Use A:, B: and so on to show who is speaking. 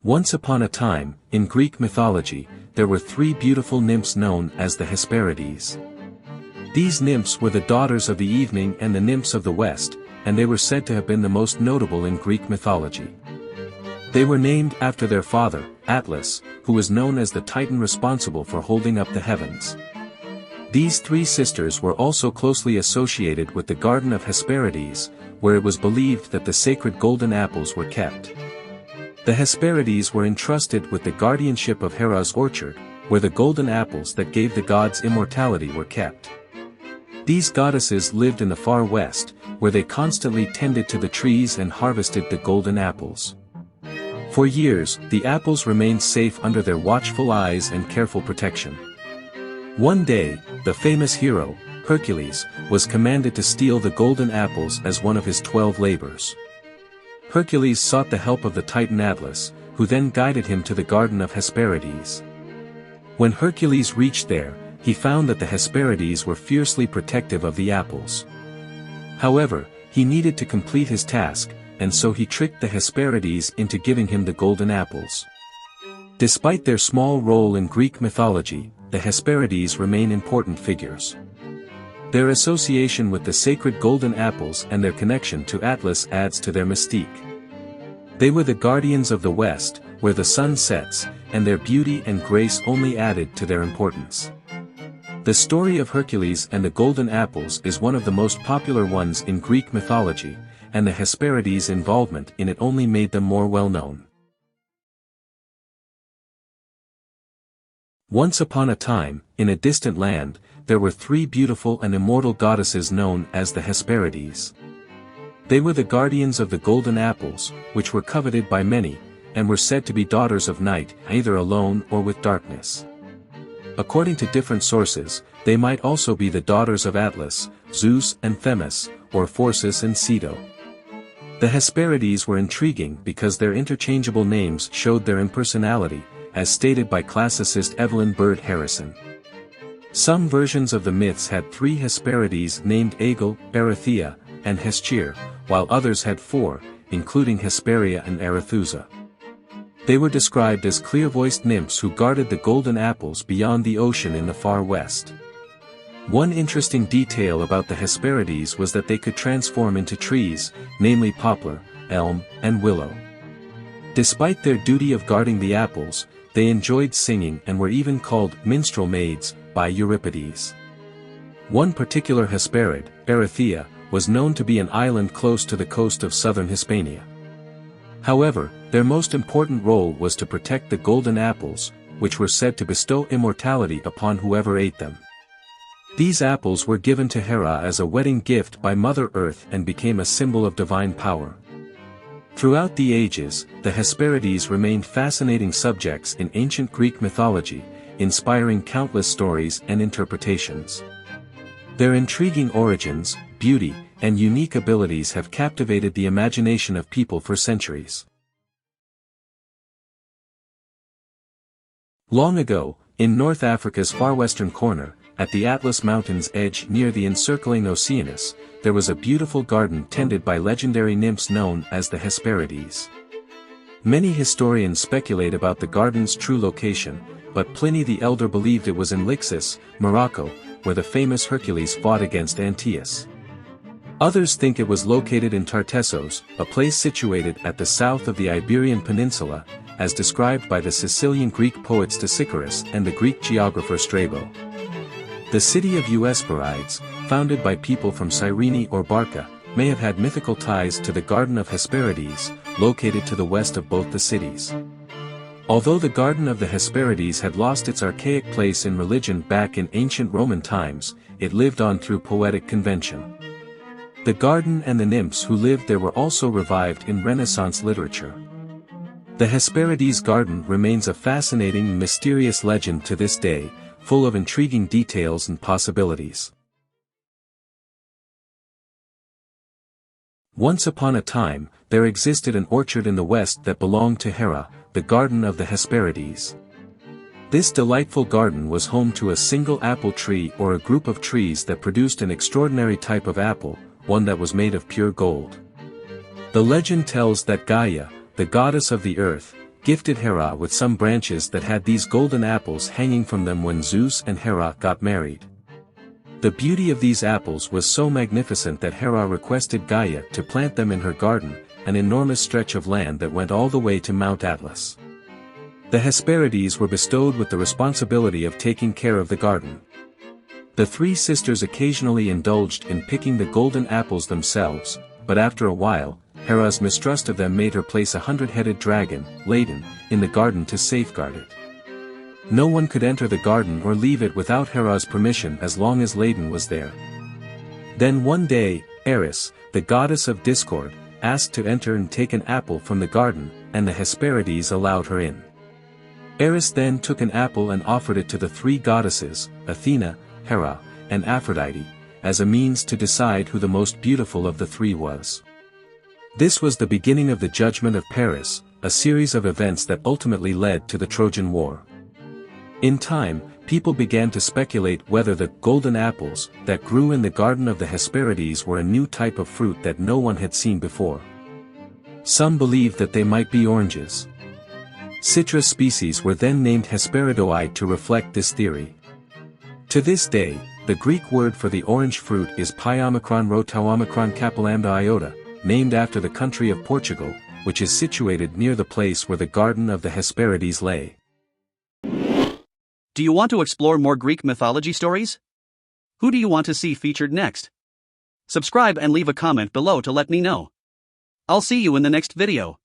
A: Once upon a time, in Greek mythology, there were three beautiful nymphs known as the Hesperides. These nymphs were the daughters of the evening and the nymphs of the west, and they were said to have been the most notable in Greek mythology. They were named after their father, Atlas, who was known as the Titan responsible for holding up the heavens. These three sisters were also closely associated with the Garden of Hesperides, where it was believed that the sacred golden apples were kept. The Hesperides were entrusted with the guardianship of Hera's orchard, where the golden apples that gave the gods immortality were kept. These goddesses lived in the far west, where they constantly tended to the trees and harvested the golden apples. For years, the apples remained safe under their watchful eyes and careful protection. One day, the famous hero, Hercules, was commanded to steal the golden apples as one of his 12 labors. Hercules sought the help of the Titan Atlas, who then guided him to the Garden of Hesperides. When Hercules reached there, he found that the Hesperides were fiercely protective of the apples. However, he needed to complete his task, and so he tricked the Hesperides into giving him the golden apples. Despite their small role in Greek mythology, the Hesperides remain important figures. Their association with the sacred golden apples and their connection to Atlas adds to their mystique. They were the guardians of the West, where the sun sets, and their beauty and grace only added to their importance. The story of Hercules and the golden apples is one of the most popular ones in Greek mythology, and the Hesperides' involvement in it only made them more well-known. Once upon a time, in a distant land, there were three beautiful and immortal goddesses known as the Hesperides. They were the guardians of the golden apples, which were coveted by many, and were said to be daughters of night, either alone or with darkness. According to different sources, they might also be the daughters of Atlas, Zeus and Themis, or Phorcys and Ceto. The Hesperides were intriguing because their interchangeable names showed their impersonality, as stated by classicist Evelyn Bird Harrison. Some versions of the myths had three Hesperides named Aegle, Erythea, and Hestia, while others had four, including Hesperia and Arethusa. They were described as clear-voiced nymphs who guarded the golden apples beyond the ocean in the far west. One interesting detail about the Hesperides was that they could transform into trees, namely poplar, elm, and willow. Despite their duty of guarding the apples, they enjoyed singing and were even called minstrel maids by Euripides. One particular Hesperide, Erythea, was known to be an island close to the coast of southern Hispania. However, their most important role was to protect the golden apples, which were said to bestow immortality upon whoever ate them. These apples were given to Hera as a wedding gift by Mother Earth and became a symbol of divine power. Throughout the ages, the Hesperides remained fascinating subjects in ancient Greek mythology, inspiring countless stories and interpretations. Their intriguing origins, beauty, and unique abilities have captivated the imagination of people for centuries. Long ago, in North Africa's far western corner, at the Atlas Mountains' edge near the encircling Oceanus, there was a beautiful garden tended by legendary nymphs known as the Hesperides. Many historians speculate about the garden's true location, but Pliny the Elder believed it was in Lixus, Morocco, where the famous Hercules fought against Antaeus. Others think it was located in Tartessos, a place situated at the south of the Iberian Peninsula, as described by the Sicilian Greek poet Stesichorus and the Greek geographer Strabo. The city of Hesperides, founded by people from Cyrene or Barca, may have had mythical ties to the Garden of Hesperides, located to the west of both the cities. Although the Garden of the Hesperides had lost its archaic place in religion back in ancient Roman times, it lived on through poetic convention. The garden and the nymphs who lived there were also revived in Renaissance literature. The Hesperides garden remains a fascinating and mysterious legend to this day, full of intriguing details and possibilities. Once upon a time, there existed an orchard in the west that belonged to Hera, the Garden of the Hesperides. This delightful garden was home to a single apple tree or a group of trees that produced an extraordinary type of apple, one that was made of pure gold. The legend tells that Gaia, the goddess of the earth, gifted Hera with some branches that had these golden apples hanging from them when Zeus and Hera got married. The beauty of these apples was so magnificent that Hera requested Gaia to plant them in her garden, an enormous stretch of land that went all the way to Mount Atlas. The Hesperides were bestowed with the responsibility of taking care of the garden. The three sisters occasionally indulged in picking the golden apples themselves, but after a while, Hera's mistrust of them made her place a 100-headed dragon, Ladon, in the garden to safeguard it. No one could enter the garden or leave it without Hera's permission as long as Ladon was there. Then one day, Eris, the goddess of discord, asked to enter and take an apple from the garden, and the Hesperides allowed her in. Eris then took an apple and offered it to the three goddesses, Athena, Hera, and Aphrodite, as a means to decide who the most beautiful of the three was. This was the beginning of the Judgment of Paris, a series of events that ultimately led to the Trojan War. In time, people began to speculate whether the golden apples that grew in the garden of the Hesperides were a new type of fruit that no one had seen before. Some believed that they might be oranges. Citrus species were then named Hesperidoi to reflect this theory. To this day, the Greek word for the orange fruit is Piomicron rotauomicron capilambda iota, named after the country of Portugal, which is situated near the place where the garden of the Hesperides lay.
B: Do you want to explore more Greek mythology stories? Who do you want to see featured next? Subscribe and leave a comment below to let me know. I'll see you in the next video.